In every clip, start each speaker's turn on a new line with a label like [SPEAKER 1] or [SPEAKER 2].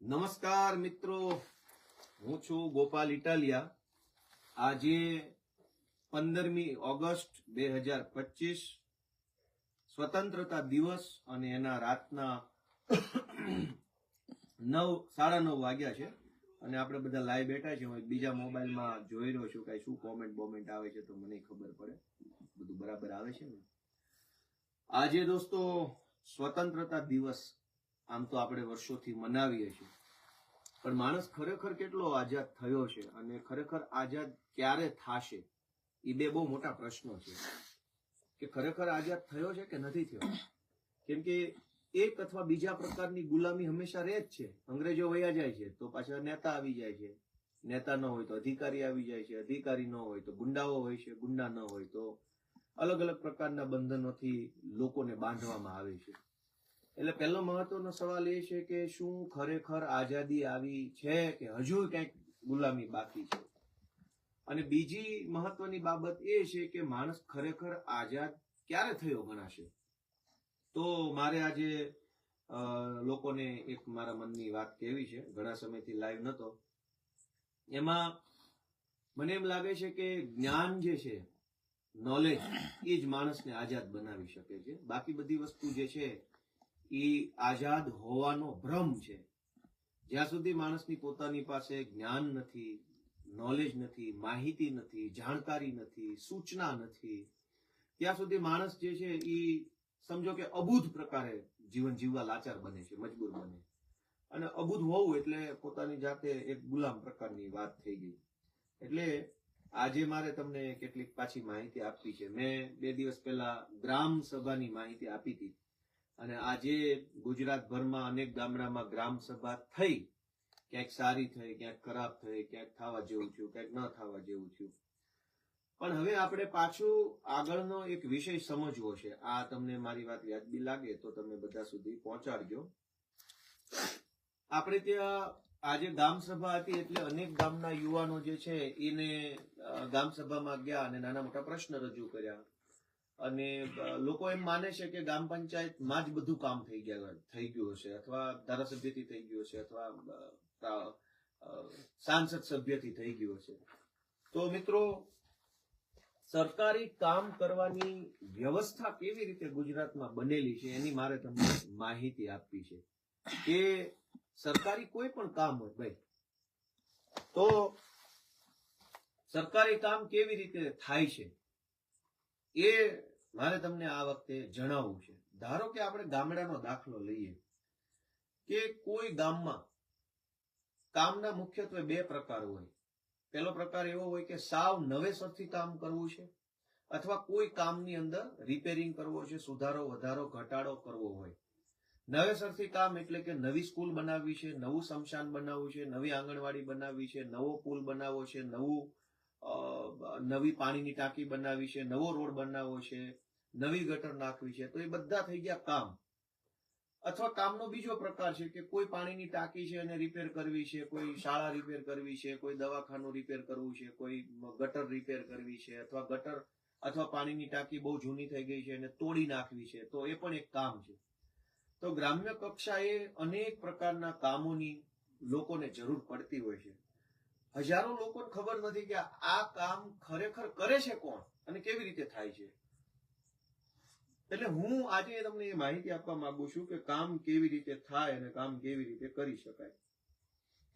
[SPEAKER 1] નમસ્કાર મિત્રો, હું છું ગોપાલ ઇટાલિયા. આજે 15મી ઓગસ્ટ 2025 સ્વતંત્રતા દિવસ અને એના રાતના 9:30 વાગ્યા છે અને આપણે બધા લાઈવ બેઠા છે. હું બીજા મોબાઈલમાં જોઈ રહ્યો છું કે શું કોમેન્ટ આવે છે તો મને ખબર પડે બધું બરાબર આવે છે ને. આજે દોસ્તો સ્વતંત્રતા દિવસ આમ તો આપણે વર્ષોથી મનાવીએ છીએ, પણ માણસ ખરેખર કેટલો આઝાદ થયો છે અને ખરેખર આઝાદ ક્યારે થશે એ બે બહુ મોટા પ્રશ્નો છે. કે ખરેખર આઝાદ થયો છે કે નથી થયો, કેમ કે એક અથવા બીજા પ્રકારની ગુલામી હંમેશા રહે જ છે. અંગ્રેજો વયા જાય છે તો પાછા નેતા આવી જાય છે, નેતા ન હોય તો અધિકારી આવી જાય છે, અધિકારી ન હોય તો ગુંડાઓ હોય છે, ગુંડા ન હોય તો અલગ અલગ પ્રકારના બંધનોથી લોકોને બાંધવામાં આવે છે. એટલે પહેલો મહત્વનો સવાલ એ છે કે શું ખરેખર આઝાદી આવી છે કે હજુ કંઈક ગુલામી બાકી છે. અને બીજી મહત્વની બાબત એ છે કે માણસ ખરેખર આઝાદ ક્યારે થયો ગણાશે. તો મારે આજે લોકોને એક મારા મનની વાત કહેવી છે. ઘણા સમયથી લાઈવ નતો, એમાં મને એમ લાગે છે કે જ્ઞાન જે છે, નોલેજ, એ જ માણસને આઝાદ બનાવી શકે છે. બાકી બધી વસ્તુ જે છે એ આઝાદ હોવાનો ભ્રમ છે. જ્યાં સુધી માણસની પોતાની પાસે જ્ઞાન નથી, નોલેજ નથી, માહિતી નથી, જાણકારી નથી, સૂચના નથી, ત્યાં સુધી માણસ જે છે એ સમજો કે અબુધ પ્રકારે જીવન જીવવા લાચાર બને છે, મજબૂર બને. અને અબુધ હોવું એટલે પોતાની જાતે એક ગુલામ પ્રકારની વાત થઈ ગઈ. એટલે આજે મારે તમને કેટલીક પાછી માહિતી આપવી છે. મેં 2 દિવસ પહેલા ગ્રામ સભાની માહિતી આપી હતી અને આજે ગુજરાતભરમાં અનેક ગામડામાં ગ્રામ સભા થઈ. ક્યાંક સારી થઈ, ક્યાંક ખરાબ થઈ, ક્યાંક થવા જેવું થયું, ક્યાંક ન થવા જેવું થયું. પણ હવે આપણે પાછું આગળનો એક વિષય સમજવો છે. આ તમને મારી વાત વ્યાજબી લાગે તો તમે બધા સુધી પહોંચાડજો. આપણે ત્યાં આજે ગામ સભા હતી એટલે અનેક ગામના યુવાનો જે છે એને ગામ સભામાં ગયા અને નાના મોટા પ્રશ્ન રજૂ કર્યા. અને લોકો એમ માને છે કે ગ્રામ પંચાયતમાં જ બધું કામ થઈ ગયું હશે, અથવા ધારાસભ્યથી થઈ ગયું હશે, અથવા સાંસદ સભ્યથી થઈ ગયું હશે. તો મિત્રો, સરકારી કામ કરવાની વ્યવસ્થા કેવી રીતે ગુજરાતમાં બનેલી છે એની મારે તમને માહિતી આપવી છે. કે સરકારી કોઈ પણ કામ હોય ભાઈ, તો સરકારી કામ કેવી રીતે થાય છે એ મારે તમને આ વખતે જણાવવું છે. ધારો કે આપણે ગામડાનો દાખલો લઈએ કે કોઈ ગામમાં કામના મુખ્યત્વે 2 પ્રકાર હોય. પહેલો પ્રકાર એવો હોય કે સાવ નવેસરથી કામ કરવું છે, અથવા કોઈ કામની અંદર રિપેરિંગ કરવો છે, સુધારો વધારો ઘટાડો કરવો હોય. નવેસરથી કામ એટલે કે નવી સ્કૂલ બનાવવી છે, નવું સ્મશાન બનાવવું છે, નવી આંગણવાડી બનાવવી છે, નવો પુલ બનાવવો છે, નવી પાણીની ટાંકી બનાવવી છે, નવો રોડ બનાવવો છે, નવી ગટર નાખવી છે. તો એ બધા થઈ ગયા કામ. અથવા કામનો બીજો પ્રકાર છે કે કોઈ પાણીની ટાંકી છે એને રિપેર કરવી છે, કોઈ શાળા રિપેર કરવી છે, કોઈ દવાખાનું રિપેર કરવું છે, કોઈ ગટર રિપેર કરવી છે, અથવા ગટર અથવા પાણીની ટાંકી બહુ જૂની થઈ ગઈ છે એને તોડી નાખવી છે. તો એ પણ એક કામ છે. તો ગ્રામ્ય કક્ષાએ અનેક પ્રકારના કામોની લોકોને જરૂર પડતી હોય છે. હજારો લોકોને ખબર નથી કે આ કામ ખરેખર કરે છે કોણ અને કેવી રીતે થાય છે. એટલે હું આજે તમને એ માહિતી આપવા માંગુ છું કે કામ કેવી રીતે થાય અને કામ કેવી રીતે કરી શકાય.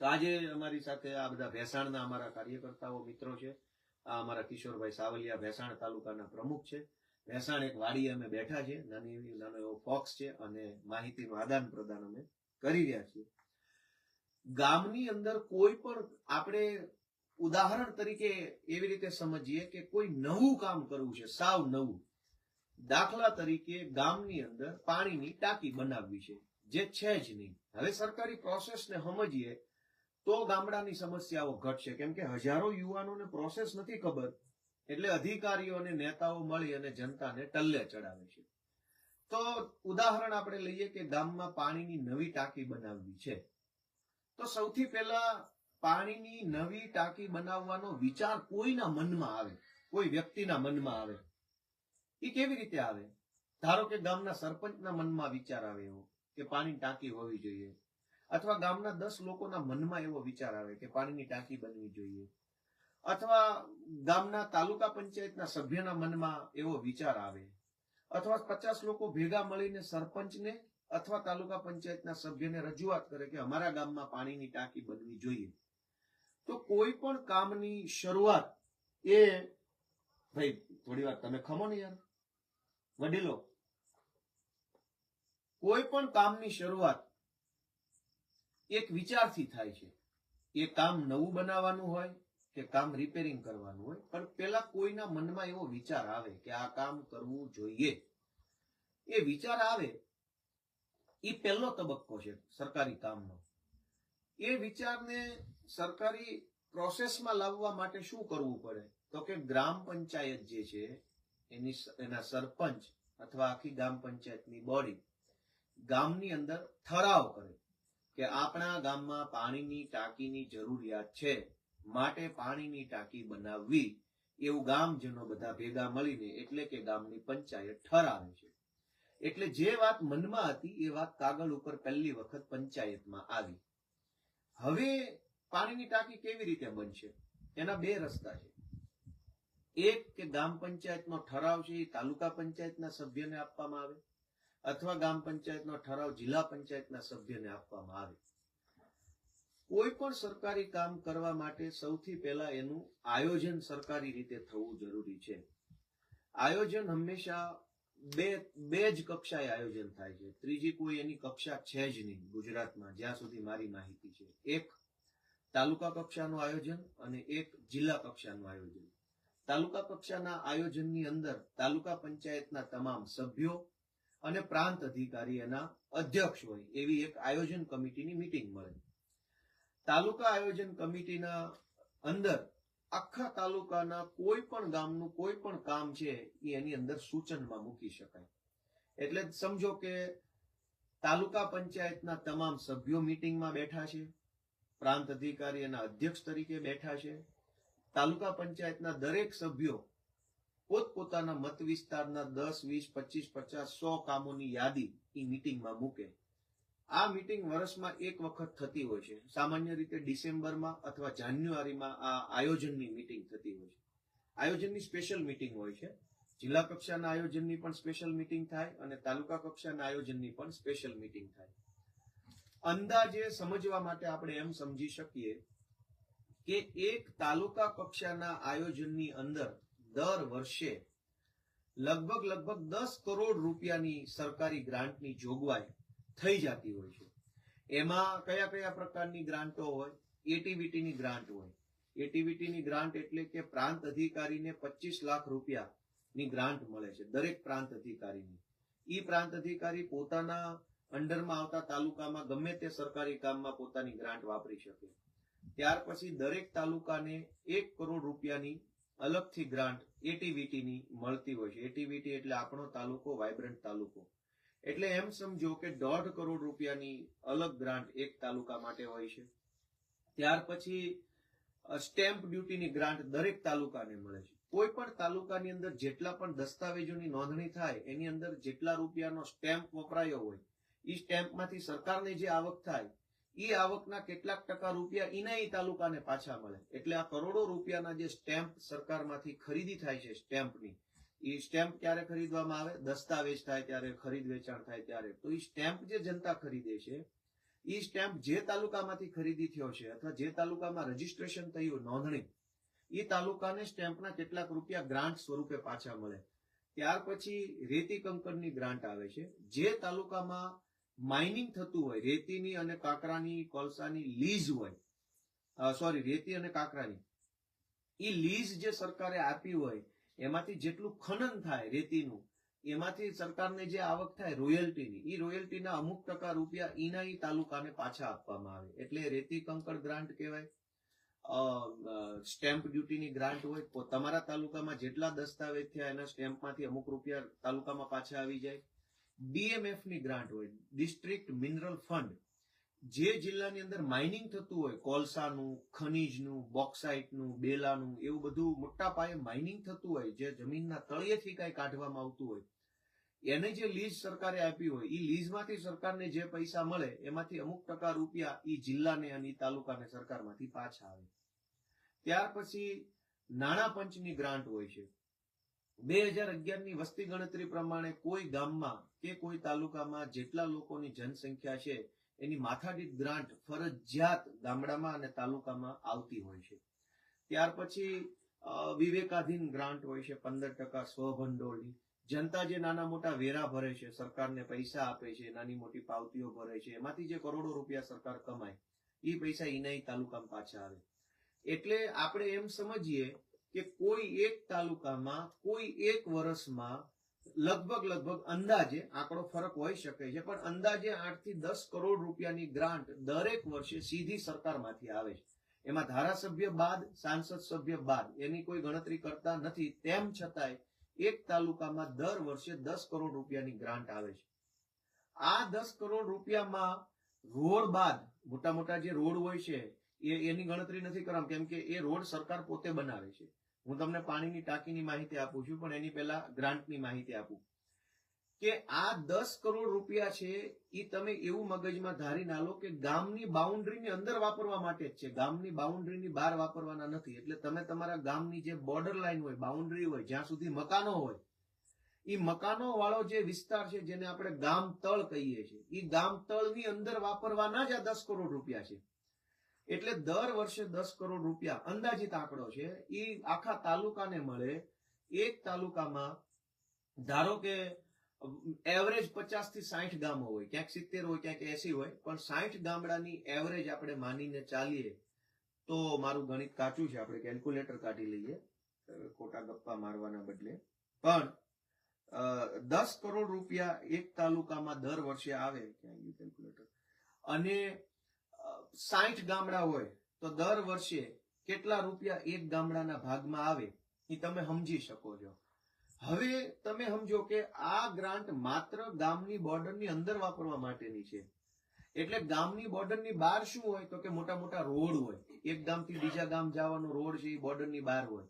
[SPEAKER 1] તો આજે અમારી સાથે આ બધા ભેસાણના અમારા કાર્યકર્તાઓ મિત્રો છે. આ અમારા કિશોરભાઈ સાવલિયા ભેસાણ તાલુકાના પ્રમુખ છે. ભેસાણ એક વાડી અમે બેઠા છે, નાનો એવો ફોક્સ છે અને માહિતીનું આદાન પ્રદાન અમે કરી રહ્યા છીએ. ગામની અંદર કોઈ પણ આપણે ઉદાહરણ તરીકે એવી રીતે સમજીએ કે કોઈ નવું કામ કરવું છે, સાવ નવું. દાખલા તરીકે ગામની અંદર પાણીની ટાંકી બનાવવી છે, જે છે જ નહીં. હવે સરકારી પ્રોસેસને સમજીએ તો ગામડાની સમસ્યાઓ ઘટશે, કેમ કે હજારો યુવાનોને પ્રોસેસ નથી ખબર. એટલે અધિકારીઓ અને નેતાઓ મળી અને જનતાને ટલ્લે ચડાવે છે. તો ઉદાહરણ આપણે લઈએ કે ગામમાં પાણીની નવી ટાંકી બનાવવી છે. તો સૌથી પહેલા પાણીની નવી ટાંકી બનાવવાનો વિચાર કોઈના મનમાં આવે, કોઈ વ્યક્તિના મનમાં આવે. એ કેવી રીતે આવે? ધારો કે ગામના સરપંચના મનમાં વિચાર આવે એવો કે પાણીની ટાંકી હોવી જોઈએ, અથવા ગામના 10 લોકોના મનમાં એવો વિચાર આવે કે પાણીની ટાંકી બનવી જોઈએ, અથવા ગામના તાલુકા પંચાયતના સભ્યના મનમાં એવો વિચાર આવે, અથવા 50 લોકો ભેગા મળીને સરપંચને અથવા તાલુકા પંચાયતના સભ્યને રજૂઆત કરે કે અમારા ગામમાં પાણીની ટાંકી બનવી જોઈએ, તો કોઈ પણ કામની શરૂઆત એ ભાઈ થોડી વાર તમે ખમો ને યાર વડીલો, કોઈ પણ કામની શરૂઆત એક વિચારથી થાય છે. એ કામ નવું બનાવવાનું હોય કે કામ રિપેરિંગ કરવાનું હોય, પણ પેલા કોઈના મનમાં એવો વિચાર આવે કે આ કામ કરવું જોઈએ. એ વિચાર આવે એ પહેલો તબક્કો છે સરકારી કામનો. એ વિચારને સરકારી પ્રોસેસમાં લાવવા માટે શું કરવું પડે, તો કે ગ્રામ પંચાયત જે છે એના સરપંચ અથવા આખી ગ્રામ પંચાયતની બોડી ગામની અંદર ઠરાવ કરે કે આપણા ગામમાં પાણીની ટાંકીની જરૂરિયાત છે, માટે પાણીની ટાંકી બનાવવી, એવું ગામજનો બધા ભેગા મળીને એટલે કે ગામની પંચાયત ઠરાવે છે. એટલે જે વાત મનમાં હતી એ વાત કાગળ ઉપર પહેલી વખત પંચાયતમાં આવી. હવે પાણીની ટાંકી કેવી રીતે બનશે, એના બે રસ્તા છે. એક કે ગ્રામ પંચાયતનો ઠરાવ છે એ તાલુકા પંચાયતના સભ્યને આપવામાં આવે, અથવા ગ્રામ પંચાયતનો ઠરાવ જિલ્લા પંચાયતના સભ્યને આપવામાં આવે. કોઈ પણ સરકારી કામ કરવા માટે સૌથી પહેલા એનું આયોજન સરકારી રીતે થવું જરૂરી છે. આયોજન હંમેશા બે જ કક્ષાએ આયોજન થાય છે, ત્રીજી કોઈ એની કક્ષા છે જ નહીં ગુજરાતમાં, જ્યાં સુધી મારી માહિતી છે. એક તાલુકા કક્ષાનું આયોજન અને એક જિલ્લા કક્ષાનું આયોજન. તાલુકા કક્ષાના આયોજનની અંદર તાલુકા પંચાયતના તમામ સભ્યો અને પ્રાંત અધિકારી એના અધ્યક્ષ હોય એવી એક આયોજન કમિટીની મીટિંગ મળે. તાલુકા આયોજન કમિટીના અંદર આખા તાલુકાના કોઈ પણ ગામનું કોઈ પણ કામ છે એ એની અંદર સૂચનમાં મૂકી શકાય. એટલે સમજો કે તાલુકા પંચાયતના તમામ સભ્યો મીટિંગમાં બેઠા છે, પ્રાંત અધિકારી એના અધ્યક્ષ તરીકે બેઠા છે. તાલુકા પંચાયતના દરેક સભ્યો પોતપોતાના મત વિસ્તારના 10, 20, 25, 50, 100 કામોની યાદી એ મીટિંગમાં મૂકે. આ મીટિંગ વર્ષમાં એક વખત થતી હોય છે. સામાન્ય રીતે ડિસેમ્બરમાં અથવા જાન્યુઆરીમાં આ આયોજનની મીટિંગ થતી હોય છે. આયોજનની સ્પેશિયલ મીટિંગ હોય છે. જિલ્લા કક્ષાના આયોજનની પણ સ્પેશિયલ મીટિંગ થાય અને તાલુકા કક્ષાના આયોજનની પણ સ્પેશિયલ મીટિંગ થાય. અંદાજે સમજવા માટે આપણે એમ સમજી શકીએ કે એક તાલુકા કક્ષાના આયોજનની અંદર દર વર્ષે લગભગ 10 કરોડ રૂપિયાની સરકારી ગ્રાન્ટની જોગવાઈ થઈ જતી હોય છે. એમાં કયા કયા પ્રકારની ગ્રાન્ટો હોય? એટીવીટીની ગ્રાન્ટ હોય. એટીવીટીની ગ્રાન્ટ એટલે કે પ્રાંત અધિકારીને 25 લાખ રૂપિયાની ગ્રાન્ટ મળે છે દરેક પ્રાંત અધિકારીને. ઈ પ્રાંત અધિકારી પોતાના અંડરમાં આવતા તાલુકામાં ગમે તે સરકારી કામમાં પોતાની ગ્રાન્ટ વાપરી શકે. ત્યાર પછી દરેક તાલુકાને 1 કરોડ રૂપિયાની અલગથી ગ્રાન્ટ એટીવીટીની મળતી હોય છે. એટીવીટી એટલે આપણો તાલુકો વાઇબ્રન્ટ તાલુકો. એટલે એમ સમજો કે 1.5 કરોડ રૂપિયાની અલગ ગ્રાન્ટ એક તાલુકા માટે હોય છે. ત્યાર પછી સ્ટેમ્પ ડ્યુટીની ગ્રાન્ટ દરેક તાલુકાને મળે છે. કોઈ પણ તાલુકાની અંદર જેટલા પણ દસ્તાવેજોની નોંધણી થાય એની અંદર જેટલા રૂપિયાનો સ્ટેમ્પ વપરાયો હોય એ સ્ટેમ્પમાંથી સરકારને જે આવક થાય એ આવકના કેટલાક ટકા રૂપિયા એના તાલુકાને પાછા મળે. એટલે આ કરોડો રૂપિયાના જે સ્ટેમ્પ સરકારમાંથી ખરીદી થાય છે સ્ટેમ્પની, એ સ્ટેમ્પ ક્યારે ખરીદવામાં આવે? દસ્તાવેજ થાય ત્યારે, ખરીદ વેચાણ થાય ત્યારે. તો એ સ્ટેમ્પ જે જનતા ખરીદે છે એ સ્ટેમ્પ જે તાલુકામાંથી ખરીદી થયો છે અથવા જે તાલુકામાં રજીસ્ટ્રેશન થયું નોંધણી, એ તાલુકાને સ્ટેમ્પના કેટલાક રૂપિયા ગ્રાન્ટ સ્વરૂપે પાછા મળે. ત્યાર પછી રેતી કંકરની ગ્રાન્ટ આવે છે. જે તાલુકામાં માઇનિંગ થતું હોય, રેતીની અને કાંકરાની કોલસાની લીઝ હોય, રેતી અને કાંકરાની એ લીઝ જે સરકારે આપી હોય એમાંથી જેટલું ખનન થાય રેતીનું, એમાંથી સરકારને જે આવક થાય રોયલ્ટીની, એ રોયલ્ટીના અમુક ટકા રૂપિયા ઈના ઈ તાલુકાને પાછા આપવામાં આવે. એટલે રેતી કંકર ગ્રાન્ટ કહેવાય. સ્ટેમ્પ ડ્યુટીની ગ્રાન્ટ હોય, તમારા તાલુકામાં જેટલા દસ્તાવેજ થયા એના સ્ટેમ્પમાંથી અમુક રૂપિયા તાલુકામાં પાછા આવી જાય. ડીએમએફ ની ગ્રાન્ટ હોય, ડિસ્ટ્રિક્ટ મિનરલ ફંડ. જે જિલ્લાની અંદર માઇનિંગ થતું હોય, કોલસાનું, ખનીજનું, બોક્સાઇટનું, બેલાનું, એવું બધું મોટા પાયે માઇનિંગ થતું હોય, જે જમીનના તળિયેથી કઈ કાઢવામાં આવતું હોય, એને જે લીઝ સરકારે આપી હોય એ લીઝમાંથી સરકારને જે પૈસા મળે એમાંથી અમુક ટકા રૂપિયા એ જિલ્લાને અને તાલુકાને સરકારમાંથી પાછા આવે. ત્યાર પછી નાણાં પંચની ગ્રાન્ટ હોય છે. 2011ની વસ્તી ગણતરી પ્રમાણે કોઈ ગામમાં કે કોઈ તાલુકામાં જેટલા લોકોની જનસંખ્યા છે એની માથાદીઠ ગ્રાન્ટ ફરજિયાત ગામડામાં અને તાલુકામાં આવતી હોય છે. ત્યાર પછી વિવેકાધીન ગ્રાન્ટ હોય છે 15% સ્વભંડોળની. જનતા જે નાના મોટા વેરા ભરે છે, સરકારને પૈસા આપે છે, નાની મોટી પાવતીઓ ભરે છે, એમાંથી જે કરોડો રૂપિયા સરકાર કમાય એ પૈસા ઇનાઈ તાલુકામાં પાછા આવે. એટલે આપણે એમ સમજીએ કે કોઈ એક તાલુકામાં કોઈ એક વર્ષમાં લગભગ અંદાજે આંકડો ફરક હોઈ શકે છે, પણ અંદાજે 8 થી 10 કરોડ રૂપિયાની ગ્રાન્ટ દરેક વર્ષે સીધી સરકારમાંથી આવે છે. એમાં ધારાસભ્ય બાદ, સાંસદ સભ્ય બાદ એની કોઈ ગણતરી કરતા નથી. તેમ છતાંય એક તાલુકામાં દર વર્ષે 10 કરોડ રૂપિયાની ગ્રાન્ટ આવે છે. આ 10 કરોડ રૂપિયામાં રોડ બાદ મોટા મોટા જે રોડ હોય છે એની ગણતરી નથી કરવામાં, કેમ કે એ રોડ સરકાર પોતે બનાવે છે. હું તમને પાણીની ટાંકીની માહિતી આપું છું, પણ એની પહેલા ગ્રાન્ટની માહિતી આપું કે આ 10 કરોડ રૂપિયા છે એ તમે એવું મગજમાં ધારી ના લો કે ગામની બાઉન્ડ્રીની અંદર વાપરવા માટે જ છે, ગામની બાઉન્ડ્રીની બહાર વાપરવાના નથી. એટલે તમે તમારા ગામની જે બોર્ડર લાઈન હોય, બાઉન્ડ્રી હોય, જ્યાં સુધી મકાનો હોય, એ મકાનો વાળો જે વિસ્તાર છે જેને આપણે ગામ તળ કહીએ છીએ, એ ગામ તળની અંદર વાપરવાના જ આ 10 કરોડ રૂપિયા છે. એટલે દર વર્ષે 10 કરોડ રૂપિયા અંદાજિત આંકડો છે એ આખા તાલુકાને મળે. એક તાલુકામાં ધારો કે એવરેજ 50 થી 60 ગામો હોય, ક્યાંક 70 હોય, ક્યાંક 80 હોય, પણ 60 ગામડાની એવરેજ આપણે માનીને ચાલીએ તો મારું ગણિત કાચું છે, આપણે કેલ્ક્યુલેટર કાઢી લઈએ ખોટા ગપ્પા મારવાના બદલે. પણ 10 કરોડ રૂપિયા એક તાલુકામાં દર વર્ષે આવે, ક્યાં કેલ્ક્યુલેટર, અને 60 ગામડા હોય તો દર વર્ષે કેટલા રૂપિયા એક ગામડાના ભાગમાં આવે એ તમે સમજી શકો છો. હવે તમે સમજો કે આ ગ્રાન્ટ માત્ર ગામની બોર્ડરની અંદર વાપરવા માટેની છે. એટલે ગામની બોર્ડરની બહાર શું હોય તો કે મોટા મોટા રોડ હોય, એક ગામથી બીજા ગામ જવાનો રોડ છે એ બોર્ડરની બહાર હોય,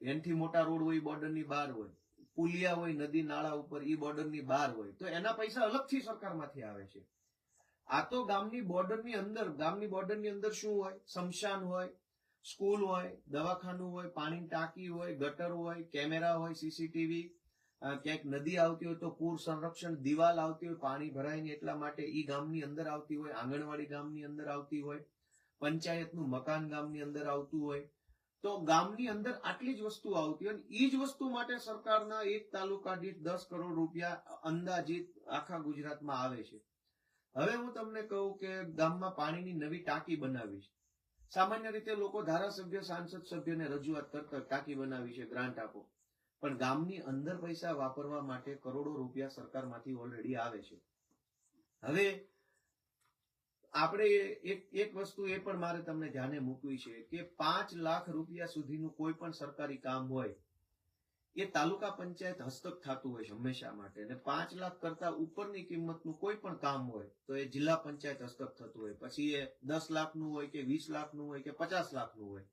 [SPEAKER 1] એનાથી મોટા રોડ હોય એ બોર્ડરની બહાર હોય, પુલિયા હોય નદી નાળા ઉપર એ બોર્ડરની બહાર હોય, તો એના પૈસા અલગથી સરકારમાંથી આવે છે. આ તો ગામની બોર્ડરની અંદર, ગામની બોર્ડરની અંદર શું હોય, શમશાન હોય, સ્કૂલ હોય, દવાખાનું હોય, પાણીની ટાંકી હોય, ગટર હોય, કેમેરા હોય, સીસીટીવી, ક્યાંક નદી આવતી હોય તો પૂર સંરક્ષણ દિવાલ આવતી હોય, પાણી ભરાય ને એટલા માટે ઈ ગામની અંદર આવતી હોય, આંગણવાડી ગામની અંદર આવતી હોય, પંચાયતનું મકાન ગામની અંદર આવતું હોય. તો ગામની અંદર આટલી જ વસ્તુ આવતી હોય, અને ઈ જ વસ્તુ માટે સરકારના એક તાલુકા દીઠ 10 કરોડ રૂપિયા અંદાજિત આખા ગુજરાતમાં આવે છે. હવે હું તમને કહું કે ગામમાં પાણીની નવી ટાંકી બનાવી છે. સામાન્ય રીતે લોકો ધારાસભ્ય, સાંસદ સભ્યને રજૂઆત કરતા ટાંકી બનાવી છે, ગ્રાન્ટ આપો, પણ ગામની અંદર પૈસા વાપરવા માટે કરોડો રૂપિયા સરકારમાંથી ઓલરેડી આવે છે. હવે આપણે એક વસ્તુ એ પણ મારે તમને ધ્યાને મૂકવી છે કે 5 લાખ રૂપિયા સુધીનું કોઈ પણ સરકારી કામ હોય એ તાલુકા પંચાયત હસ્તક થતું હોય છે હંમેશા માટે, અને 5 લાખ કરતા ઉપરની કિંમતનું કોઈ પણ કામ હોય તો એ જિલ્લા પંચાયત હસ્તક થતું હોય. પછી એ 10 લાખનું હોય કે 20 લાખનું હોય કે 50 લાખનું હોય.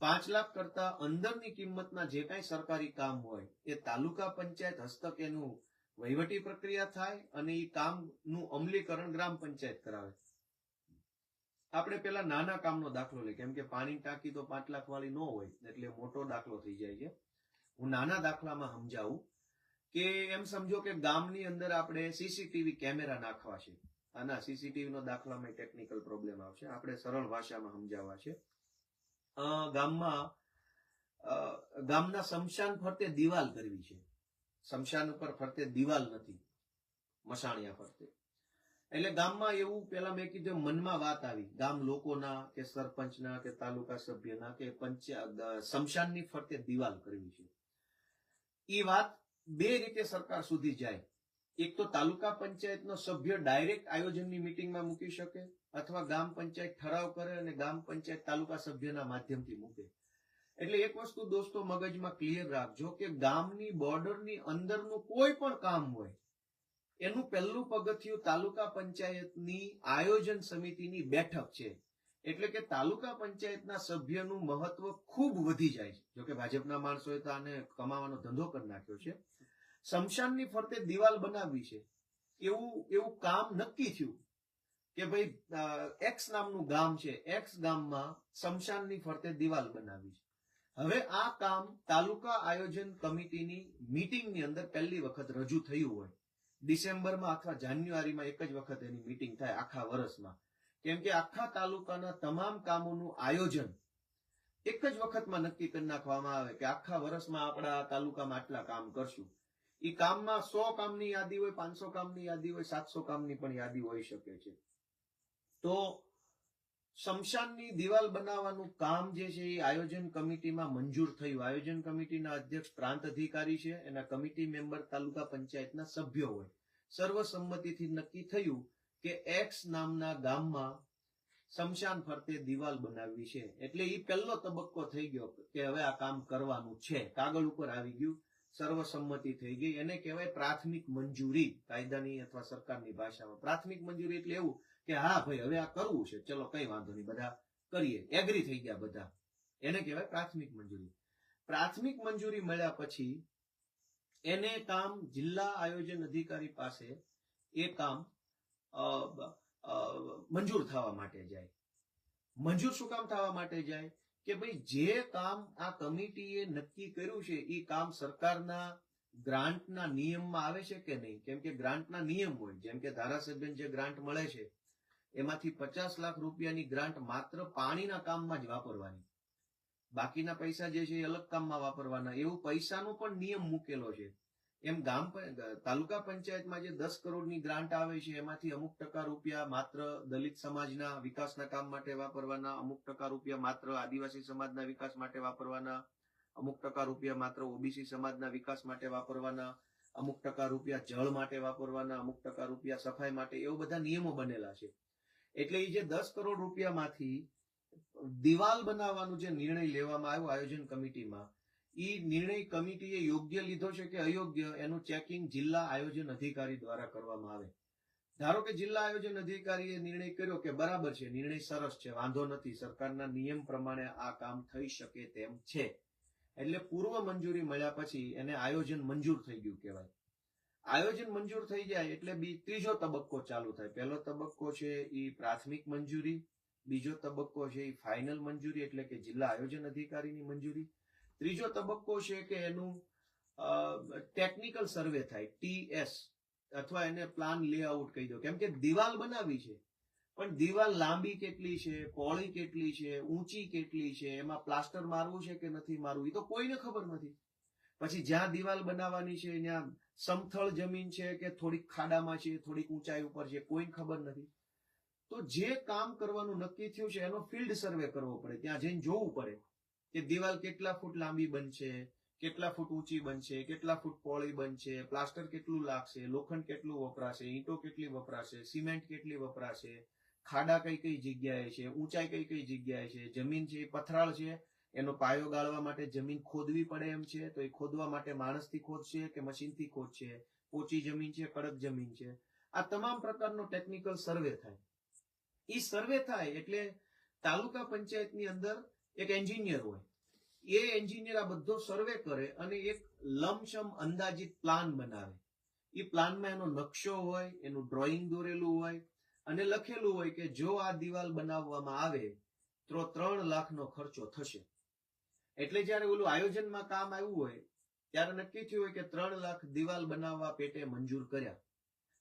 [SPEAKER 1] 5 લાખ કરતા અંદરની કિંમતના જે કાંઈ સરકારી કામ હોય એ તાલુકા પંચાયત હસ્તક એનું વહીવટી પ્રક્રિયા થાય અને એ કામનું અમલીકરણ ગ્રામ પંચાયત કરાવે. આપણે પેલા નાના કામનો દાખલો લઈએ, કેમ કે પાણી ટાંકી તો 5 લાખ વાળી ન હોય એટલે મોટો દાખલો થઈ જાય છે. હું નાના દાખલામાં સમજાવું કે એમ સમજો કે ગામની અંદર આપણે સીસીટીવી કેમેરા નાખવા છે. આના સીસીટીવી નો દાખલામાં ટેકનિકલ પ્રોબ્લેમ આવશે, આપણે સરળ ભાષામાં સમજાવવા છે. ગામના શમશાન ફરતે દિવાલ કરવી છે. શમશાન ઉપર ફરતે દિવાલ નથી, મસાણિયા ફરતે. એટલે ગામમાં એવું પેલા મેં કીધું મનમાં વાત આવી, ગામ લોકોના કે સરપંચના કે તાલુકા સભ્યના કે શમશાનની ફરતે દિવાલ કરવી છે. એ વાત બે રીતે સરકાર સુધી જાય. એક તો તાલુકા પંચાયતનો સભ્ય ડાયરેક્ટ આયોજનની મીટિંગમાં મૂકી શકે, અથવા ગામ પંચાયત ઠરાવ કરે અને ગામ પંચાયત તાલુકા સભ્યના માધ્યમથી મૂકે. એટલે એક વસ્તુ દોસ્તો મગજમાં ક્લિયર રાખજો કે ગામની બોર્ડરની અંદરનું કોઈ પણ કામ હોય એનું પહેલું પગથિયું તાલુકા પંચાયતની આયોજન સમિતિની બેઠક છે. એટલે કે તાલુકા પંચાયતના સભ્યનું મહત્વ ખૂબ વધી જાય છે. જોકે ભાજપના માણસોએ તો આને કમાવાનો ધંધો કરી નાખ્યો છે, સ્મશાનની ફરતે દિવાલ બનાવવી છે, એવું કામ નક્કી થયું કે ભાઈ એક્સ નામનું ગામ છે, એક્સ ગામમાં સ્મશાનની ફરતે દિવાલ બનાવવી છે. હવે આ કામ તાલુકા આયોજન કમિટીની મીટિંગની અંદર પહેલી વખત રજૂ થયું હોય, ડિસેમ્બરમાં અથવા જાન્યુઆરીમાં એક જ વખત એની મીટિંગ થાય આખા વર્ષમાં, કેમ કે આખા તાલુકાના તમામ કામોનું આયોજન એક જ વખતમાં નક્કી કરી નાખવામાં આવે કે આખા વર્ષમાં આપણા તાલુકામાં આટલા કામ કરશું. એ કામમાં 100 કામની યાદી હોય, 500 કામની યાદી હોય, 700 કામની પણ યાદી હોઈ શકે છે. તો સ્મશાનની દિવાલ બનાવવાનું કામ જે છે એ આયોજન કમિટીમાં મંજૂર થયું. આયોજન કમિટીના અધ્યક્ષ પ્રાંત અધિકારી છે, એના કમિટી મેમ્બર તાલુકા પંચાયતના સભ્યો હોય. સર્વસંમતિથી નક્કી થયું કે એક્સ નામના ગામમાં સ્મશાન ફરતે દિવાલ બનાવવી છે. એટલે એ પહેલો તબક્કો થઈ ગયો કે હવે આ કામ કરવાનું છે, કાગળ ઉપર આવી ગયું, સર્વસંમતિ થઈ ગઈ. એને કહેવાય પ્રાથમિક મંજૂરી, કાયદાની અથવા સરકારની ભાષામાં. પ્રાથમિક મંજૂરી એટલે એવું કે હા ભાઈ હવે આ કરવું છે, ચલો કઈ વાંધો નહીં, બધા કરીએ, એગ્રી થઈ ગયા બધા, એને કહેવાય પ્રાથમિક મંજૂરી. પ્રાથમિક મંજૂરી મળ્યા પછી એને કામ જિલ્લા આયોજન અધિકારી પાસે એ કામ મંજૂર થવા માટે જાય. મંજૂર શું કામ થવા માટે જાય કે ભાઈ જે કામ આ કમિટીએ નક્કી કર્યું છે એ કામ સરકારના ગ્રાન્ટના નિયમમાં આવે છે કે નહીં. કેમ કે ગ્રાન્ટના નિયમ હોય, જેમ કે ધારાસભ્યને જે ગ્રાન્ટ મળે છે એમાંથી 50 લાખ રૂપિયાની ગ્રાન્ટ માત્ર પાણીના કામમાં જ વાપરવાની, બાકીના પૈસા જે છે એ અલગ કામમાં વાપરવાના, એવું પૈસાનો પણ નિયમ મૂકેલો છે. એમ તાલુકા પંચાયતમાં જે 10 કરોડની ગ્રાન્ટ આવે છે એમાંથી અમુક ટકા રૂપિયા માત્ર દલિત સમાજના વિકાસના કામ માટે વાપરવાના, અમુક ટકા રૂપિયા માત્ર આદિવાસી સમાજના વિકાસ માટે વાપરવાના, અમુક ટકા રૂપિયા માત્ર ઓબીસી સમાજના વિકાસ માટે વાપરવાના, અમુક ટકા રૂપિયા જળ માટે વાપરવાના, અમુક ટકા રૂપિયા સફાઈ માટે, એવું બધા નિયમો બનેલા છે. એટલે એ જે 10 કરોડ રૂપિયામાંથી દિવાલ બનાવવાનો જે નિર્ણય લેવામાં આવ્યો આયોજન કમિટીમાં, એ નિર્ણય કમિટીએ યોગ્ય લીધો છે કે અયોગ્ય, એનું ચેકિંગ જિલ્લા આયોજન અધિકારી દ્વારા કરવામાં આવે. ધારો કે જિલ્લા આયોજન અધિકારીએ નિર્ણય કર્યો કે બરાબર છે, નિર્ણય સરસ છે, વાંધો નથી, સરકારના નિયમ પ્રમાણે આ કામ થઈ શકે તેમ છે, એટલે પૂર્વ મંજૂરી મળ્યા પછી એને આયોજન મંજૂર થઈ ગયું કહેવાય. આયોજન મંજૂર થઈ જાય એટલે ત્રીજો તબક્કો ચાલુ થાય. પહેલો તબક્કો છે એ પ્રાથમિક મંજૂરી, બીજો તબક્કો છે એ ફાઇનલ મંજૂરી એટલે કે જિલ્લા આયોજન અધિકારીની મંજૂરી, ત્રીજો તબક્કો છે કે એનું ટેકનિકલ સર્વે થાય, TS, અથવા એને પ્લાન લેઆઉટ કહી દો. કેમ કે દિવાલ બનાવી છે, પણ દિવાલ લાંબી કેટલી છે, પહોળી કેટલી છે, ઊંચી કેટલી છે, એમાં પ્લાસ્ટર મારવું છે કે નથી મારવું, એ તો કોઈને ખબર નથી. પછી જ્યાં દિવાલ બનાવવાની છે ત્યાં સમથળ જમીન છે કે થોડીક ખાડામાં છે, થોડીક ઊંચાઈ ઉપર છે, કોઈને ખબર નથી. તો જે કામ કરવાનું નક્કી થયું છે એનો ફિલ્ડ સર્વે કરવો પડે, ત્યાં જઈને જોવું પડે કે દિવાલ કેટલા ફૂટ લાંબી બનશે, કેટલા ફૂટ ઊંચી બનશે, કેટલા ફૂટ પહોળી બનશે, પ્લાસ્ટર કેટલું લાગશે, લોખંડ કેટલું વપરાશે, ઈંટો કેટલી વપરાશે, સિમેન્ટ કેટલી વપરાશે, ખાડા કઈ કઈ જગ્યાએ છે, ઊંચાઈ કઈ કઈ જગ્યાએ છે, જમીન છે એ પથરાળ છે, એનો પાયો ગાળવા માટે જમીન ખોદવી પડે એમ છે, તો એ ખોદવા માટે માણસથી ખોદશે કે મશીનથી ખોદશે, પોચી જમીન છે, કડક જમીન છે, આ તમામ પ્રકારનો ટેકનિકલ સર્વે થાય. એ સર્વે થાય એટલે તાલુકા પંચાયતની અંદર એક એન્જિનિયર હોય, એ એન્જિનિયર આ બધો સર્વે કરે અને એક લમસમ અંદાજિત પ્લાન બનાવે. એ પ્લાનમાં એનો નકશો હોય, એનું ડ્રોઈંગ દોરેલું હોય અને લખેલું હોય કે જો આ દિવાલ બનાવવામાં આવે તો 3 લાખનો ખર્ચો થશે. એટલે જયારે ઓલું આયોજનમાં કામ આવ્યું હોય ત્યારે નક્કી થયું હોય કે 3 લાખ દિવાલ બનાવવા પેટે મંજૂર કર્યા,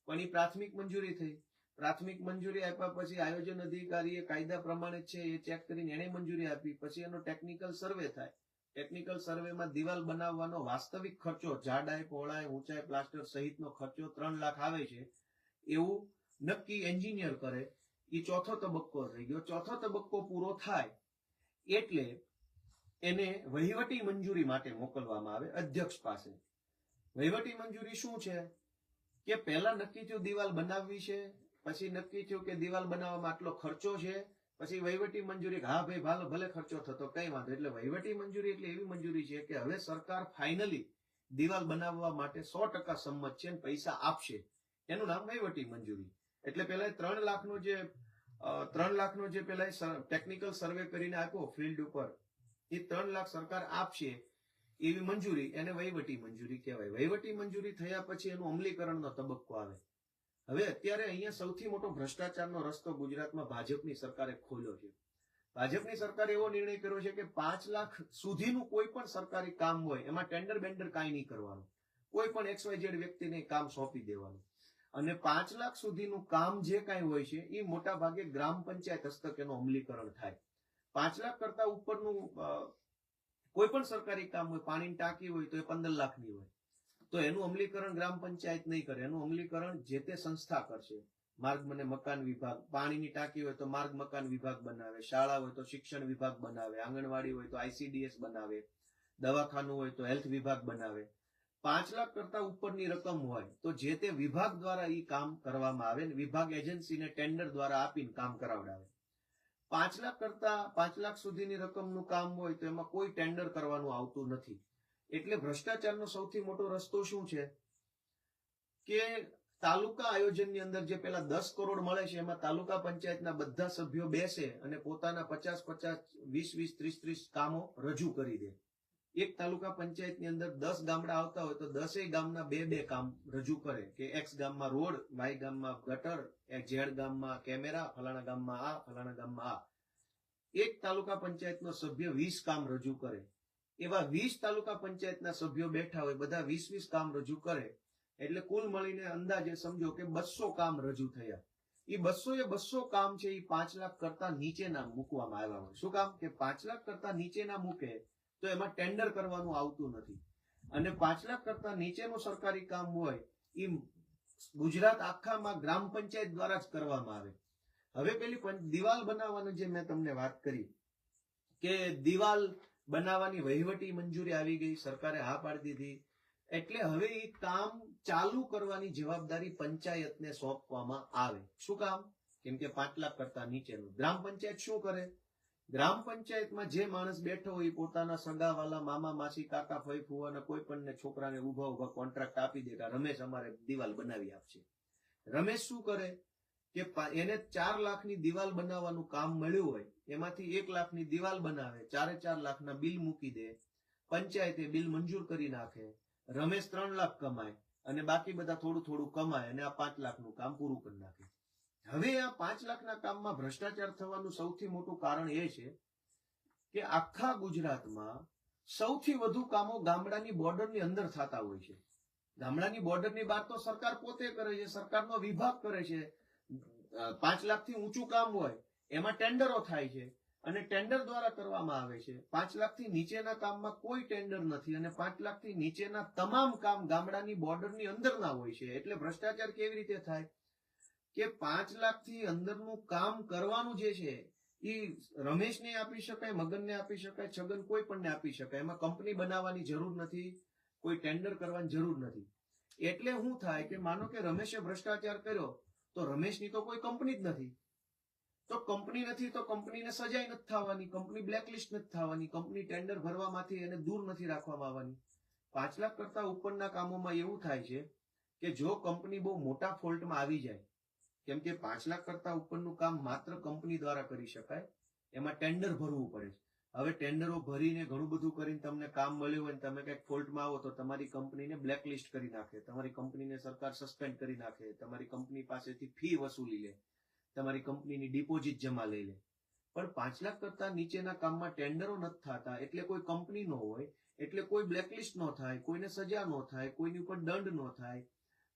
[SPEAKER 1] પણ એ પ્રાથમિક મંજૂરી થઈ. પ્રાથમિક મંજૂરી આપ્યા પછી આયોજન અધિકારીએ કાયદા પ્રમાણે છે એ ચેક કરીને એને મંજૂરી આપી. પછી એનો ટેકનિકલ સર્વે થાય. ટેકનિકલ સર્વેમાં દિવાલ બનાવવાનો વાસ્તવિક ખર્ચો, જાડાઈ, પહોળાઈ, ઊંચાઈ, પ્લાસ્ટર સહિતનો ખર્ચો 3 લાખ આવે છે એવું નક્કી એન્જિનિયર કરે. એ ચોથો તબક્કો થઈ ગયો. ચોથો તબક્કો પૂરો થાય એટલે એને વહીવટી મંજૂરી માટે મોકલવામાં આવે અધ્યક્ષ પાસે. વહીવટી મંજૂરી શું છે કે પહેલા નક્કી થયું દિવાલ બનાવવી છે, પછી નક્કી થયું કે દિવાલ બનાવવામાં આટલો ખર્ચો છે, પછી વહીવટી મંજૂરી હા ભાઈ ભલે ખર્ચો થતો કઈ વાંધો. એટલે વહીવટી મંજૂરી એટલે એવી મંજૂરી છે કે હવે સરકાર ફાઇનલી દિવાલ બનાવવા માટે 100% સંમત છે અને પૈસા આપશે, એનું નામ વહીવટી મંજૂરી. એટલે પેલા 3 લાખનો જે પેલા ટેકનિકલ સર્વે કરીને આપ્યો ફિલ્ડ ઉપર, એ 3 લાખ સરકાર આપશે એવી મંજૂરી એને વહીવટી મંજૂરી કહેવાય. વહીવટી મંજૂરી થયા પછી એનું અમલીકરણનો તબક્કો આવે. હવે અત્યારે અહીંયા સૌથી મોટો ભ્રષ્ટાચારનો રસ્તો ગુજરાતમાં ભાજપની સરકારે ખોલ્યો છે. ભાજપની સરકારે એવો નિર્ણય કર્યો છે કે 5 લાખ સુધીનું કોઈ પણ સરકારી કામ હોય એમાં ટેન્ડર બેન્ડર કાંઈ નહીં કરવાનું. કોઈ પણ XYZ વ્યક્તિને કામ સોંપી દેવાનું. અને 5 લાખ સુધીનું કામ જે કાંઈ હોય છે એ મોટા ભાગે ગ્રામ પંચાયત હસ્તક એનું અમલીકરણ થાય. 5 લાખ કરતા ઉપરનું કોઈ પણ સરકારી કામ હોય, પાણીની ટાંકી હોય તો એ 15 લાખની હોય, તો એનું અમલીકરણ ગ્રામ પંચાયત નહીં કરે. એનું અમલીકરણ જે તે સંસ્થા કરશે. માર્ગ અને મકાન વિભાગ, પાણીની ટાંકી હોય તો માર્ગ મકાન વિભાગ બનાવે, શાળા હોય તો શિક્ષણ વિભાગ બનાવે, આંગણવાડી હોય તો ICDS બનાવે, દવાખાનું હોય તો હેલ્થ વિભાગ બનાવે. 5 લાખ કરતા ઉપરની રકમ હોય તો જે તે વિભાગ દ્વારા એ કામ કરવામાં આવે ને વિભાગ એજન્સીને ટેન્ડર દ્વારા આપીને કામ કરાવડાવે. 5 લાખ સુધીની રકમનું કામ હોય તો એમાં કોઈ ટેન્ડર કરવાનું આવતું નથી. એટલે ભ્રષ્ટાચારનો સૌથી મોટો રસ્તો શું છે કે તાલુકા આયોજનની અંદર જે પેલા 10 કરોડ મળે છે એમાં તાલુકા પંચાયતના બધા સભ્યો બેસે અને પોતાના 50-50, 20-20, 30-30 કામો રજૂ કરી દે. એક તાલુકા પંચાયતની અંદર 10 ગામડા આવતા હોય તો 10 ગામના 2-2 કામ રજૂ કરે કે X ગામમાં રોડ, Y ગામમાં ગટર, Z ગામમાં કેમેરા, ફલાણા ગામમાં આ, ફલાણા ગામમાં આ. એક તાલુકા પંચાયતનો સભ્ય 20 કામ રજૂ કરે. એવા 20 તાલુકા પંચાયતના સભ્યો બેઠા હોય, બધા 20-20 કામ રજૂ કરે એટલે કુલ મળીને અંદાજે સમજો કે 200 કામ રજૂ થયા. એ 200 કામ છે એ 5 લાખ કરતા નીચેના મૂકવામાં આવ્યા હોય. શું કામ કે 5 લાખ કરતા નીચેના મૂકે તો એમાં ટેન્ડર કરવાનું આવતું નથી. અને 5 લાખ કરતા નીચેનું સરકારી કામ હોય એ ગુજરાત આખામાં ગ્રામ પંચાયત દ્વારા જ કરવામાં આવે. હવે પેલી દિવાલ બનાવવાની જે મેં તમને વાત કરી કે દિવાલ બનાવવાની વહીવટી મંજૂરી આવી ગઈ, સરકારે હા પાડી દીધી. એટલે હવે એ કામ ચાલુ કરવાની જવાબદારી પંચાયતને સોંપવામાં આવે. શું કામ? કેમ કે 5 લાખ કરતા નીચેનું. ગ્રામ પંચાયત શું કરે? ગ્રામ પંચાયતમાં જે માણસ બેઠો હોય પોતાના સગાવાલા, મામા, માસી, કાકા, ફઈ, ફુવાના કોઈ પણ છોકરાને ઉભા કોન્ટ્રાક્ટ આપી દે કે રમેશ અમારે દિવાલ બનાવી આપશે. રમેશ શું કરે કે એને 4 લાખની દિવાલ બનાવવાનું કામ મળ્યું હોય એમાંથી 1 લાખની દિવાલ બનાવે, 4 લાખના બિલ મૂકી દે, પંચાયતે બિલ મંજૂર કરી નાખે, રમેશ 3 લાખ કમાય અને બાકી બધા થોડું થોડું કમાય અને આ 5 લાખનું કામ પૂરું કરી નાખે. હવે આ 5 લાખના કામમાં ભ્રષ્ટાચાર થવાનું સૌથી મોટું કારણ એ છે કે આખા ગુજરાતમાં સૌથી વધુ કામો ગામડાની બોર્ડરની અંદર થતા હોય છે. ગામડાની બોર્ડરની બહાર તો સરકાર પોતે કરે છે, સરકારનો વિભાગ કરે છે. 5 લાખથી ઊંચું કામ હોય એમાં ટેન્ડરો થાય છે અને ટેન્ડર દ્વારા કરવામાં આવે છે. 5 લાખથી નીચેના કામમાં કોઈ ટેન્ડર નથી અને 5 લાખથી નીચેના તમામ કામ ગામડાની બોર્ડરની અંદરના હોય છે. એટલે ભ્રષ્ટાચાર કેવી રીતે થાય કે 5 લાખથી અંદરનું કામ કરવાનું જે છે એ રમેશને આપી શકાય, મગનને આપી શકાય, છગન કોઈ પણને આપી શકાય. એમાં કંપની બનાવવાની જરૂર નથી, કોઈ ટેન્ડર કરવાની જરૂર નથી. એટલે શું થાય કે માનો કે રમેશે ભ્રષ્ટાચાર કર્યો તો રમેશની તો કોઈ કંપની જ નથી. તો કંપની નથી તો કંપનીને સજાઈ નથી થવાની, કંપની બ્લેકલિસ્ટ નથી થવાની, કંપની ટેન્ડર ભરવામાંથી એને દૂર નથી રાખવામાં આવવાની. 5 લાખ કરતા ઉપરના કામોમાં એવું થાય છે કે જો કંપની બહુ મોટા ફોલ્ટમાં આવી જાય, કેમ કે 5 લાખ કરતા ઉપરનું કામ માત્ર કંપની દ્વારા કરી શકાય, એમાં ટેન્ડર ભરવું પડે છે. હવે ટેન્ડરો ભરીને ઘણું બધું કરીને તમને કામ મળ્યું હોય તમે કઈક ફોલ્ટમાં આવો તો તમારી કંપનીને બ્લેકલિસ્ટ કરી નાખે, તમારી કંપનીને સરકાર સસ્પેન્ડ કરી નાખે, તમારી કંપની પાસેથી ફી વસૂલી લે, તમારી કંપનીની ડિપોઝિટ જમા લઈ લે. પણ 5 લાખ કરતા નીચેના કામમાં ટેન્ડરો નથી થતા એટલે કોઈ કંપની ન હોય, એટલે કોઈ બ્લેકલિસ્ટ ન થાય, કોઈને સજા ન થાય, કોઈની ઉપર દંડ ન થાય,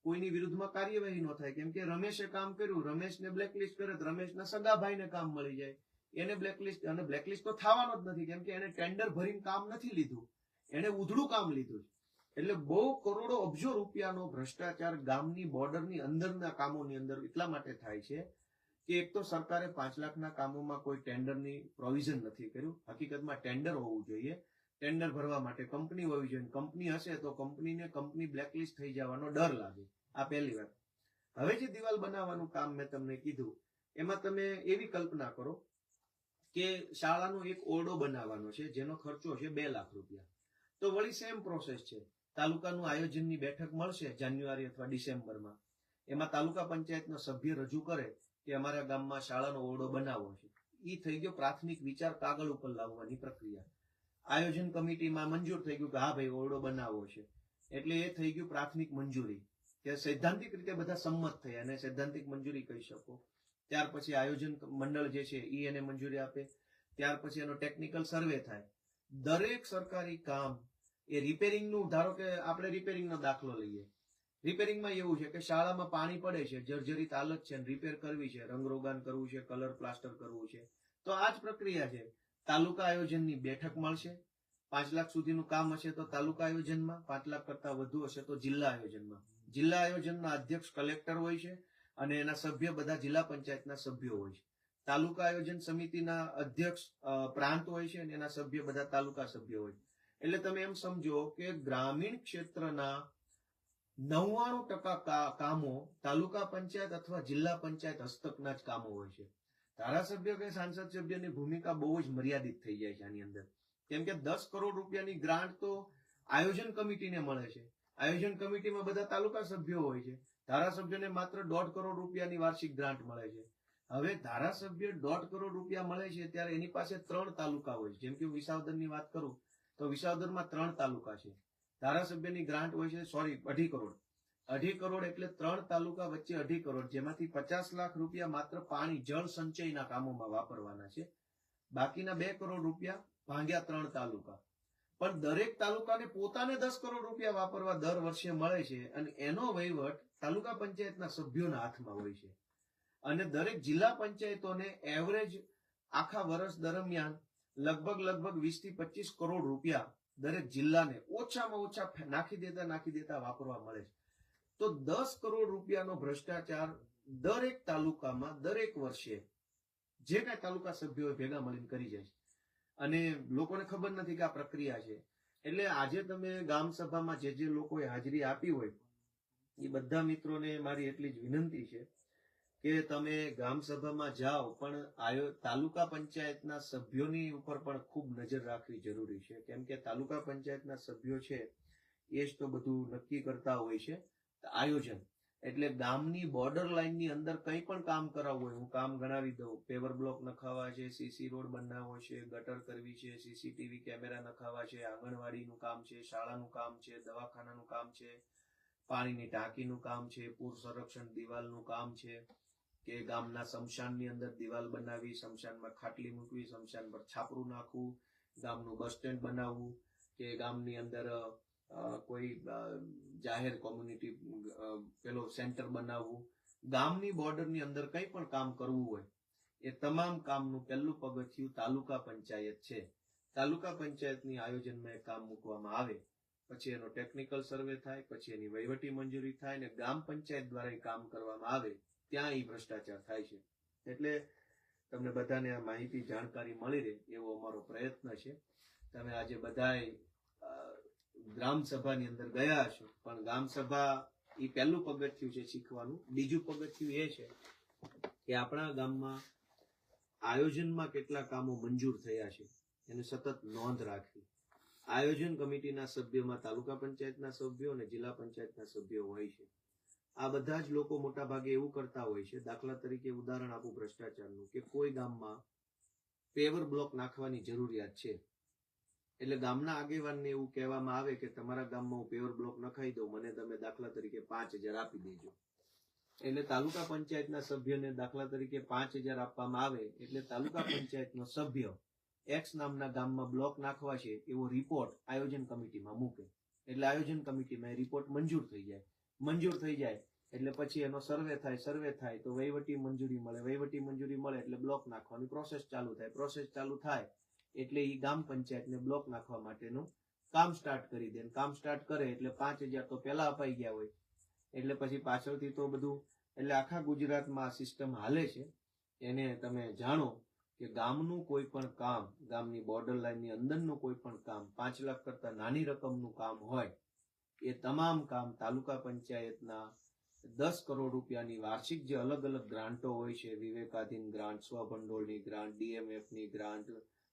[SPEAKER 1] કોઈની વિરુદ્ધમાં કાર્યવાહી ન થાય. કેમ કે રમેશે કામ કર્યું, રમેશને બ્લેકલિસ્ટ કરે તો રમેશના સગા ભાઈને કામ મળી જાય, એને બ્લેકલિસ્ટ. અને બ્લેકલિસ્ટ તો થવાનો જ નથી કેમ કે એને ટેન્ડર ભરીને કામ નથી લીધું, એને ઉધડું કામ લીધું. એટલે બહુ કરોડો અબજો રૂપિયાનો ભ્રષ્ટાચાર ગામની બોર્ડરની અંદરના કામોની અંદર એટલા માટે થાય છે કે એક તો સરકારે 5 લાખના કામોમાં કોઈ ટેન્ડરની પ્રોવિઝન નથી કર્યું. હકીકતમાં ટેન્ડર હોવું જોઈએ, ટેન્ડર ભરવા માટે કંપની હોવી જોઈએ. કંપની હશે તો કંપનીને કંપની બ્લેકલિસ્ટ થઈ જવાનો ડર લાગે. આ પહેલી વાત. હવે જે દિવાલ બનાવવાનું કામ મેં તમને કીધું એમાં તમે એવી કલ્પના કરો કે શાળાનો એક ઓરડો બનાવવાનો છે જેનો ખર્ચો છે 2 લાખ રૂપિયા. તો વળી સેમ પ્રોસેસ છે. તાલુકાનું આયોજનની બેઠક મળશે જાન્યુઆરી અથવા ડિસેમ્બરમાં. એમાં તાલુકા પંચાયતનો સભ્ય રજૂ કરે કે અમારા ગામમાં શાળાનો ઓરડો બનાવવો છે. એ થઈ ગયો પ્રાથમિક વિચાર કાગળ ઉપર લાવવાની પ્રક્રિયા. આયોજન કમિટીમાં મંજૂર થઈ ગયું કે હા ભાઈ ઓરડો બનાવવો છે, એટલે એ થઈ ગયું પ્રાથમિક મંજૂરી, કે સૈદ્ધાંતિક રીતે બધા સંમત થયા અને સૈદ્ધાંતિક મંજૂરી કહી શકો. ત્યાર પછી આયોજન મંડળ જે છે એ એને મંજૂરી આપે. ત્યાર પછી એનો ટેકનિકલ સર્વે થાય. દરેક સરકારી કામ એ રિપેરિંગનું, ધારો કે આપણે રિપેરિંગનો દાખલો લઈએ. રિપેરિંગમાં એવું છે કે શાળામાં પાણી પડે છે, જર્જરિત હાલત છે, રિપેર કરવી છે, રંગરોગાન કરવું છે, કલર પ્લાસ્ટર કરવું છે, તો આ જ પ્રક્રિયા છે. તાલુકા આયોજનની બેઠક મળશે. 5 લાખ સુધીનું કામ હશે તો તાલુકા આયોજનમાં, 5 લાખ કરતા વધુ હશે તો જિલ્લા આયોજનમાં. જિલ્લા આયોજનના અધ્યક્ષ કલેક્ટર હોય છે અને એના સભ્ય બધા જિલ્લા પંચાયતના સભ્યો હોય છે. તાલુકા આયોજન સમિતિના અધ્યક્ષ પ્રાંત હોય છે અને એના સભ્ય બધા તાલુકા સભ્યો હોય. એટલે તમે એમ સમજો કે ગ્રામીણ ક્ષેત્રના 99% કામો તાલુકા પંચાયત અથવા જિલ્લા પંચાયત હસ્તકના જ કામો હોય છે. ધારાસભ્ય કે સાંસદ સભ્યની ભૂમિકા બહુ જ મર્યાદિત થઈ જાય છે આની અંદર. કેમ કે 10 કરોડ રૂપિયાની ગ્રાન્ટ તો આયોજન કમિટીને મળે છે. આયોજન કમિટીમાં બધા તાલુકા સભ્યો હોય છે. ધારાસભ્યને માત્ર 1.5 કરોડ રૂપિયાની વાર્ષિક ગ્રાન્ટ મળે છે. હવે ધારાસભ્ય 1.5 કરોડ રૂપિયા મળે છે ત્યારે એની પાસે 3 તાલુકા હોય છે. જેમ કે વિસાવદરની વાત કરું તો વિસાવદરમાં 3 તાલુકા છે. ધારાસભ્યની ગ્રાન્ટ હોય છે 2.5 કરોડ. 2.5 કરોડ એટલે 3 તાલુકા વચ્ચે 2.5 કરોડ, જેમાંથી 50 લાખ રૂપિયા માત્ર પાણી જળ સંચયના કામોમાં વાપરવાના છે. બાકીના 2 કરોડ રૂપિયા ભાગ્યા 3 તાલુકા. પણ દરેક તાલુકાને પોતાને 10 કરોડ રૂપિયા વાપરવા દર વર્ષે મળે છે અને એનો વહીવટ તાલુકા પંચાયતના સભ્યોના હાથમાં હોય છે. અને દરેક જિલ્લા પંચાયતોને એવરેજ આખા વર્ષ દરમિયાન લગભગ 20 થી 25 કરોડ રૂપિયા દરેક જિલ્લાને ઓછામાં ઓછા નાખી દેતા વાપરવા મળે છે. તો 10 કરોડ રૂપિયાનો ભ્રષ્ટાચાર દરેક તાલુકામાં દરેક વર્ષે જે કઈ તાલુકા સભ્યો ભેગા મળીને કરી જાય છે. અને લોકોને ખબર નથી કે આ પ્રક્રિયા છે. એટલે આજે તમે ગામ સભામાં જે લોકોએ હાજરી આપી હોય એ બધા મિત્રોને મારી એટલી જ વિનંતી છે કે તમે ગામ સભામાં જાઓ, પણ તાલુકા પંચાયતના સભ્યોની ઉપર પણ ખૂબ નજર રાખવી જરૂરી છે. કેમ કે તાલુકા પંચાયતના સભ્યો છે એ જ તો બધું નક્કી કરતા હોય છે. આયોજન એટલે ગામની બોર્ડર લાઈનની અંદર કંઈ પણ કામ કરાવવું હોય, હું કામ ગણાવી દઉં. પેવર બ્લોક નખાવા છે, સીસી રોડ બનાવવો છે, ગટર કરવી છે, સીસીટીવી કેમેરા નખાવા છે, આંગણવાડીનું કામ છે, શાળાનું કામ છે, દવાખાનાનું કામ છે, પાણીની ટાંકીનું કામ છે, પૂર સંરક્ષણ દિવાલનું કામ છે, કે ગામના સ્મશાનની અંદર દિવાલ બનાવી, સ્મશાનમાં ખાટલી મૂકવી, સ્મશાન પર છાપરું નાખવું, ગામનું બસ સ્ટેન્ડ બનાવવું, કે ગામની અંદર કોઈ જાહેર કોમ્યુનિટી પેલો સેન્ટર બનાવવું. ગામની બોર્ડરની અંદર કંઈ પણ કામ કરવું હોય એ તમામ કામનું પહેલું પગથિયું તાલુકા પંચાયત છે. તાલુકા પંચાયતની આયોજનમાં કામ મૂકવામાં આવે, પછી એનો ટેકનિકલ સર્વે થાય, પછી એની વહીવટી મંજૂરી થાય અને ગ્રામ પંચાયત દ્વારા કામ કરવામાં આવે, ત્યાં એ ભ્રષ્ટાચાર થાય છે. એટલે તમને બધાને આ માહિતી જાણકારી મળી રહે એવો અમારો પ્રયત્ન છે. તમે આજે બધાએ ગ્રામ સભાની અંદર ગયા છો, પણ ગ્રામ સભા એ પહેલું પગથિયું છે શીખવાનું. બીજું પગથિયું એ છે કે આપણા ગામમાં આયોજનમાં કેટલા કામો મંજૂર થયા છે એની સતત નોંધ રાખવી. આયોજન કમિટીના સભ્યોમાં તાલુકા પંચાયતના સભ્યો અને જિલ્લા પંચાયતના સભ્યો હોય છે. આ બધા જ લોકો મોટા ભાગે એવું કરતા હોય છે. દાખલા તરીકે ઉદાહરણ આપું ભ્રષ્ટાચારનું, કે કોઈ ગામમાં પેવર બ્લોક નાખવાની જરૂરિયાત છે, એટલે ગામના આગેવાનને એવું કહેવામાં આવે કે તમારા ગામમાં હું પેવર બ્લોક નખાઈ દઉં, મને તમે દાખલા તરીકે 5,000 આપી દેજો. એટલે તાલુકા પંચાયતના સભ્યને દાખલા તરીકે 5,000 આપવામાં આવે એટલે તાલુકા પંચાયતનો સભ્ય એક્સ નામના ગામમાં બ્લોક નાખવા છે એવો રિપોર્ટ આયોજન કમિટીમાં મૂકે. એટલે આયોજન કમિટીમાં એ રિપોર્ટ મંજૂર થઈ જાય એટલે પછી એનો સર્વે થાય તો વહીવટી મંજૂરી મળે એટલે બ્લોક નાખવાની પ્રોસેસ ચાલુ થાય એટલે એ ગામ પંચાયતને બ્લોક નાખવા માટેનું કામ સ્ટાર્ટ કરી દે. કામ સ્ટાર્ટ કરે એટલે 5,000 તો પહેલા અપાઈ ગયા હોય, એટલે પછી પાછળથી તો બધું, એટલે આખા ગુજરાતમાં આ સિસ્ટમ હાલે છે. એને તમે જાણો કે ગામનું કોઈ પણ કામ, ગામની બોર્ડર લાઈનની અંદરનું કોઈ પણ કામ 5 લાખ કરતા નાની રકમનું કામ હોય એ તમામ કામ તાલુકા પંચાયતના 10 કરોડ રૂપિયાની વાર્ષિક જે અલગ અલગ ગ્રાન્ટો હોય છે, વિવેકાધીન ગ્રાન્ટ, સ્વભંડોળની ગ્રાન્ટ, ડીએમએફની ગ્રાન્ટ,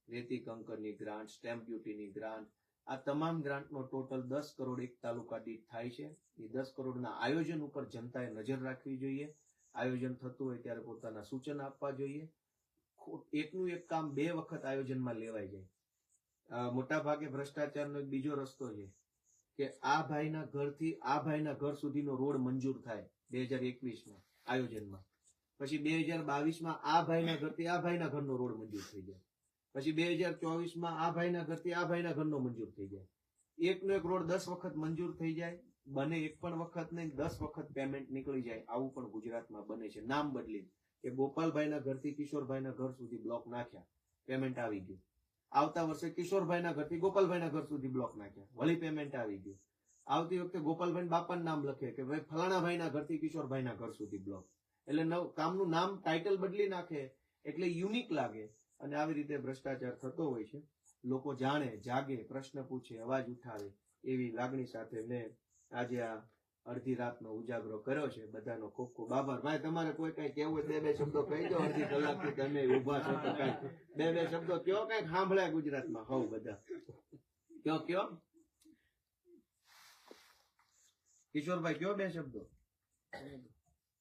[SPEAKER 1] રેતી કંકરની ગ્રાન્ટ, સ્ટેમ્પ ડ્યુટીની ગ્રાન્ટ, આ તમામ ગ્રાન્ટનો ટોટલ 10 કરોડ એક તાલુકા દીઠ થાય છે. એ 10 કરોડના આયોજન ઉપર જનતાએ નજર રાખવી જોઈએ. આયોજન થતું હોય ત્યારે પોતાના સૂચન આપવા જોઈએ. એકનું એક કામ 2 વખત આયોજનમાં લેવાઈ જાય મોટા ભાગે ભ્રષ્ટાચારનો એક બીજો રસ્તો છે કે આ ભાઈના ઘરથી આ ભાઈના ઘર સુધીનો રોડ મંજૂર થાય 2021 આયોજનમાં, પછી 2022 આ ભાઈના ઘરથી આ ભાઈના ઘરનો રોડ મંજૂર થઈ જાય, પછી 2024 આ ભાઈના ઘરથી આ ભાઈના ઘરનો મંજૂર થઈ જાય. એકનો એક રોડ 10 વખત મંજૂર થઈ જાય, બને એક પણ વખત નહીં 10 વખત પેમેન્ટ નીકળી જાય. આવું પણ ગુજરાતમાં બને છે. નામ બદલી કે ગોપાલભાઈના ઘરથી કિશોરભાઈના ઘર સુધી બ્લોક નાખ્યા, પેમેન્ટ આવી ગયું. આવતા વર્ષે કિશોરભાઈના ઘરથી ગોપાલભાઈના ઘર સુધી બ્લોક નાખ્યા, વળી પેમેન્ટ આવી ગયું. આવતી વખતે ગોપાલભાઈ બાપાનું નામ લખે કે ભાઈ ફલાણા ભાઈના ઘરથી કિશોરભાઈના ઘર સુધી બ્લોક. એટલે કામનું નામ ટાઇટલ બદલી નાખે એટલે યુનિક લાગે. અને આવી રીતે ભ્રષ્ટાચાર થતો હોય છે. લોકો જાણે, જાગે, પ્રશ્ન પૂછે, અવાજ ઉઠાવે એવી લાગણી સાથે મેં આજે આ અડધી રાતનો ઉજાગરો કર્યો છે. બધાનો ખૂબ ખૂબ આભાર. ભાઈ તમારે કોઈ કઈ કેવું હોય 2 શબ્દો કહી દો. અડધી કલાકથી તમે ઉભા છો તો કઈ 2 શબ્દો કયો, કઈક સાંભળ્યા ગુજરાતમાં હોવ બધા કયો કિશોરભાઈ કયો 2 શબ્દો.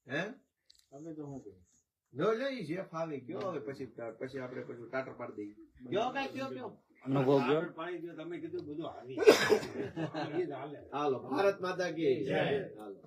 [SPEAKER 1] હે અમે તો શું કહ્યું જો લઈ જે ફાવે કયો. હવે પછી આપણે પછી ટાટર પાડી દઈએ. કયો કઈ કયો
[SPEAKER 2] અનુભવ ગયો
[SPEAKER 3] પાણી દો તમે કીધું બધું હાલી
[SPEAKER 1] હાલો. ભારત માતા કી જય. હાલો.